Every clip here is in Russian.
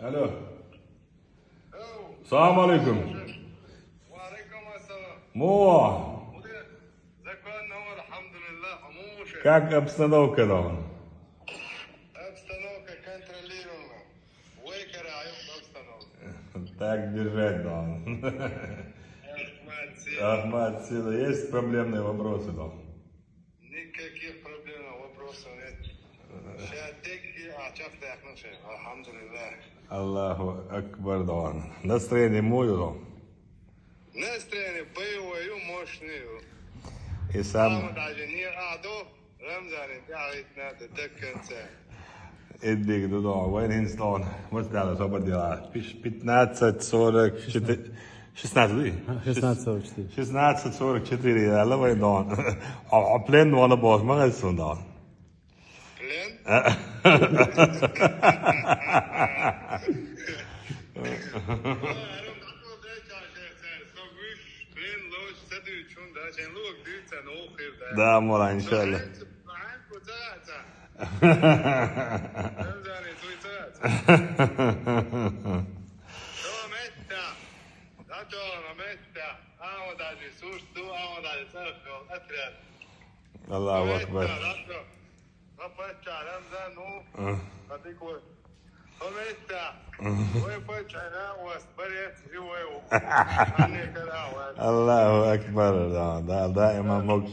Alo. Assalamu alaikum. وعليكم السلام. Mo, Законно, алхамдулилlah, помощь. как обстановка там? Обстановка контролируема. Выкараем обстановку. Так держать, да. Ахмад, Сила, есть проблемные вопросы там? Никаких проблем, вопросов нет. Шатики, ачафта яхнуши. Алхамдулилlah. Аллаху Акбар, да. Настроение мое, да. Настроение боевое, мощное. И сам Самое даже не аду. Рамзан, дعитна, текенца. Эдик, да, وين هندستان؟ مش على صوب الدراع. 1544. 16 دي. 1644. 1644. يلا وين دون؟ عقلين ولا باش ما غيصون دون. Плен? Да, Мола, иншалла. Аллаху Акбар. Allahu Akbar, da daima moć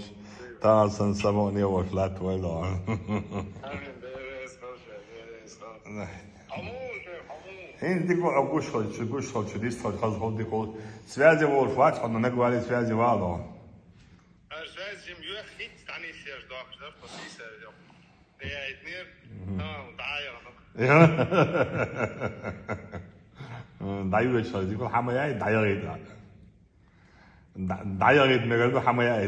ta sam samo nije ovo šlatvo, da. Hindi ko guš hoću, dis hoću, hoću ko связи вол фач, он не говорит связи вало. 다이어트 저 이거 하면 야 다이어트. 다이어트 내가 이거 하면 야